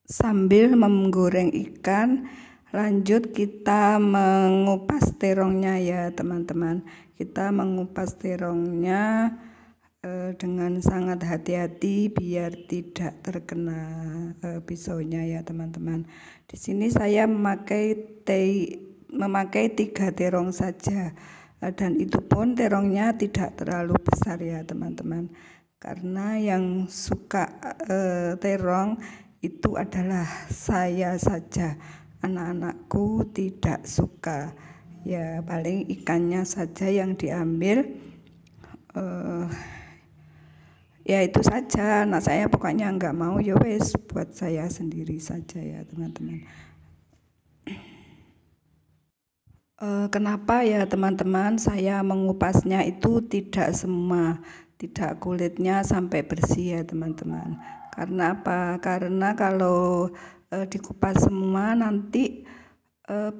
Sambil menggoreng ikan, lanjut kita mengupas terongnya ya teman-teman. Kita mengupas terongnya dengan sangat hati-hati biar tidak terkena pisaunya ya teman-teman. Di sini saya memakai 3 terong saja, dan itu pun terongnya tidak terlalu besar ya teman-teman. Karena yang suka terong itu adalah saya saja, anak-anakku tidak suka. Ya paling ikannya saja yang diambil. Ya itu saja, anak saya pokoknya nggak mau, ya wes buat saya sendiri saja ya teman-teman. Kenapa ya teman-teman saya mengupasnya itu tidak semua, tidak kulitnya sampai bersih ya teman-teman. Karena apa? Karena kalau dikupas semua nanti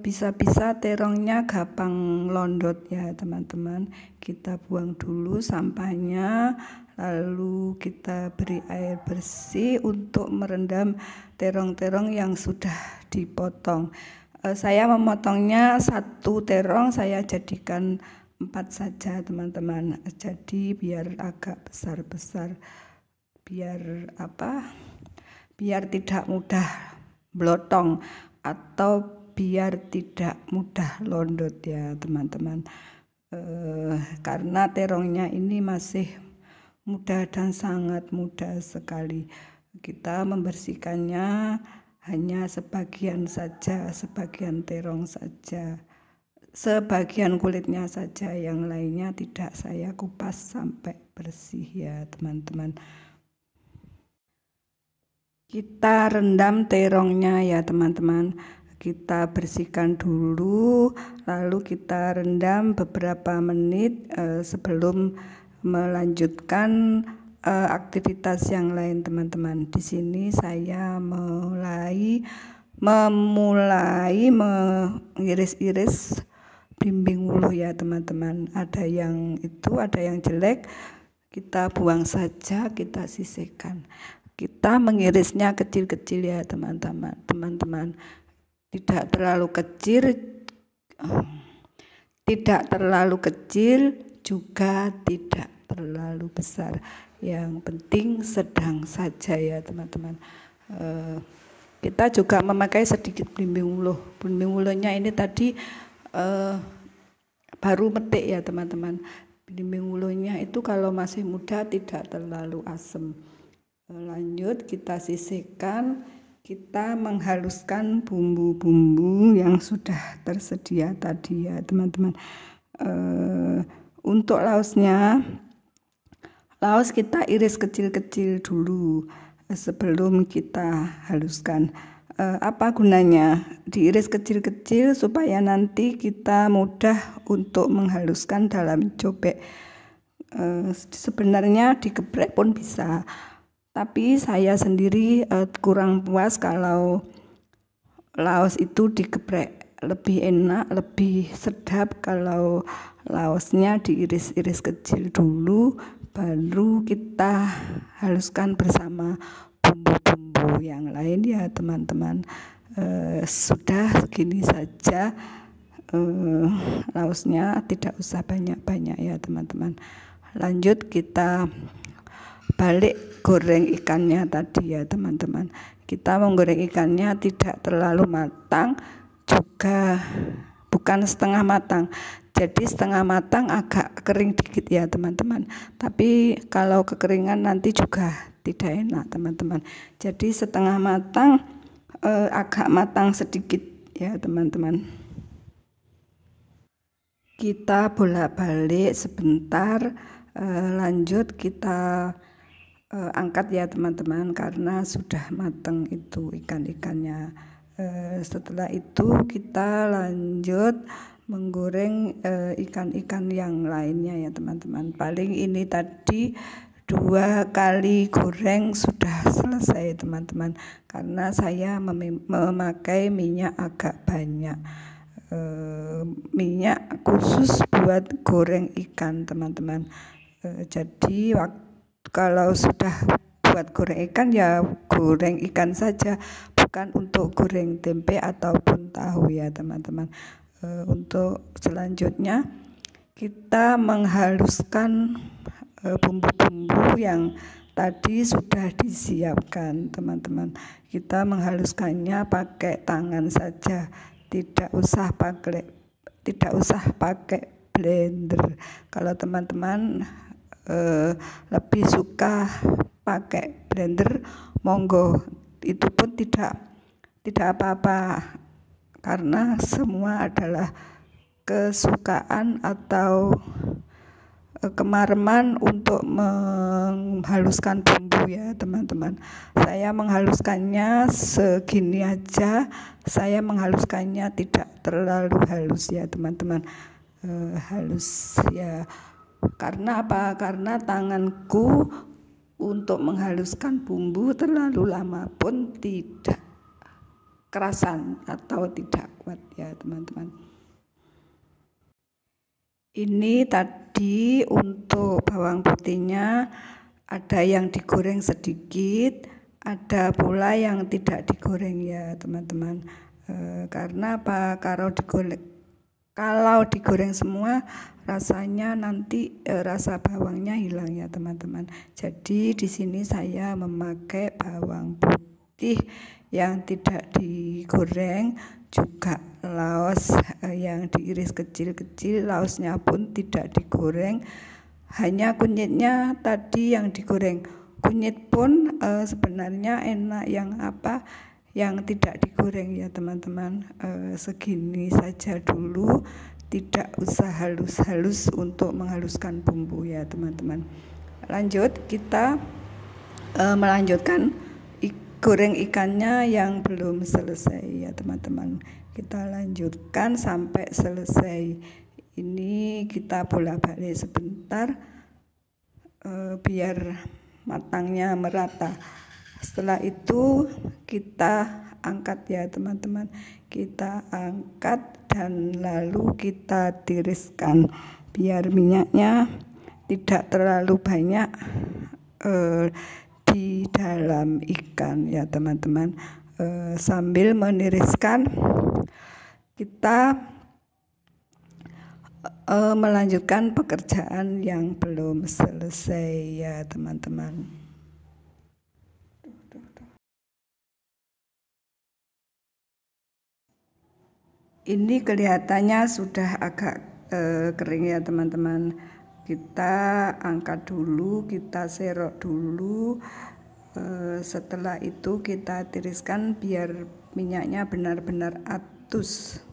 bisa-bisa terongnya gampang londot ya teman-teman. Kita buang dulu sampahnya, lalu kita beri air bersih untuk merendam terong-terong yang sudah dipotong. Saya memotongnya 1 terong saya jadikan 4 saja teman-teman. Jadi biar agak besar-besar, biar tidak mudah blotong atau biar tidak mudah londot ya teman-teman. Karena terongnya ini masih mudah dan sangat mudah sekali. Kita membersihkannya hanya sebagian saja, sebagian terong saja, sebagian kulitnya saja, yang lainnya tidak saya kupas sampai bersih ya teman-teman. Kita rendam terongnya ya teman-teman. Kita bersihkan dulu, lalu kita rendam beberapa menit sebelum melanjutkan aktivitas yang lain teman-teman. Di sini saya memulai mengiris-iris belimbing ulu ya teman-teman. Ada yang jelek, kita buang saja, kita sisihkan. Kita mengirisnya kecil-kecil ya teman-teman. Tidak terlalu kecil, juga tidak terlalu besar. Yang penting sedang saja ya teman-teman. Kita juga memakai sedikit belimbing ulu. Belimbing ulunya ini tadi baru metik ya teman-teman. Belimbing ulunya itu kalau masih muda tidak terlalu asam. Lanjut kita sisihkan, kita menghaluskan bumbu-bumbu yang sudah tersedia tadi ya teman-teman. Untuk laos kita iris kecil-kecil dulu sebelum kita haluskan. Apa gunanya diiris kecil-kecil? Supaya nanti kita mudah untuk menghaluskan dalam cobek. Sebenarnya digeprek pun bisa, tapi saya sendiri kurang puas kalau laos itu digeprek. Lebih enak, lebih sedap kalau laosnya diiris-iris kecil dulu, baru kita haluskan bersama bumbu-bumbu yang lain ya teman-teman. Sudah segini saja, laosnya tidak usah banyak-banyak ya teman-teman. Lanjut kita balik goreng ikannya tadi ya teman-teman. Kita menggoreng ikannya tidak terlalu matang, juga bukan setengah matang. Jadi setengah matang agak kering dikit ya teman-teman. Tapi kalau kekeringan nanti juga tidak enak teman-teman. Jadi setengah matang, agak matang sedikit ya teman-teman. Kita bolak-balik sebentar, lanjut kita angkat ya teman-teman, karena sudah matang itu ikan-ikannya. Setelah itu kita lanjut menggoreng ikan-ikan yang lainnya ya teman-teman. Paling ini tadi 2 kali goreng sudah selesai teman-teman, karena saya memakai minyak agak banyak, minyak khusus buat goreng ikan teman-teman. Jadi kalau sudah buat goreng ikan ya goreng ikan saja, bukan untuk goreng tempe ataupun tahu ya teman-teman. Untuk selanjutnya kita menghaluskan bumbu-bumbu yang tadi sudah disiapkan teman-teman. Kita menghaluskannya pakai tangan saja, tidak usah pakai blender. Kalau teman-teman lebih suka pakai blender, monggo, itu pun tidak apa-apa, karena semua adalah kesukaan atau kemareman untuk menghaluskan bumbu ya teman-teman. Saya menghaluskannya segini aja, saya menghaluskannya tidak terlalu halus ya teman-teman. Halus ya, karena apa? Karena tanganku untuk menghaluskan bumbu terlalu lama pun tidak kerasan atau tidak kuat ya teman-teman. Ini tadi untuk bawang putihnya, ada yang digoreng sedikit, ada pula yang tidak digoreng ya teman-teman. Karena apa? Kalau digoreng semua, rasanya nanti rasa bawangnya hilang ya teman-teman. Jadi di sini saya memakai bawang putih yang tidak digoreng, juga laos yang diiris kecil-kecil, laosnya pun tidak digoreng, hanya kunyitnya tadi yang digoreng. Kunyit pun sebenarnya enak yang tidak digoreng ya teman-teman. Segini saja dulu, tidak usah halus-halus untuk menghaluskan bumbu ya teman-teman. Lanjut, kita melanjutkan goreng ikannya yang belum selesai ya teman-teman. Kita lanjutkan sampai selesai. Ini kita bolak-balik sebentar biar matangnya merata. Setelah itu kita angkat ya teman-teman. Kita angkat dan lalu kita tiriskan biar minyaknya tidak terlalu banyak di dalam ikan ya teman-teman. Sambil meniriskan, kita melanjutkan pekerjaan yang belum selesai ya teman-teman. Ini kelihatannya sudah agak kering ya teman-teman. Kita angkat dulu, kita serok dulu, setelah itu kita tiriskan biar minyaknya benar-benar atus.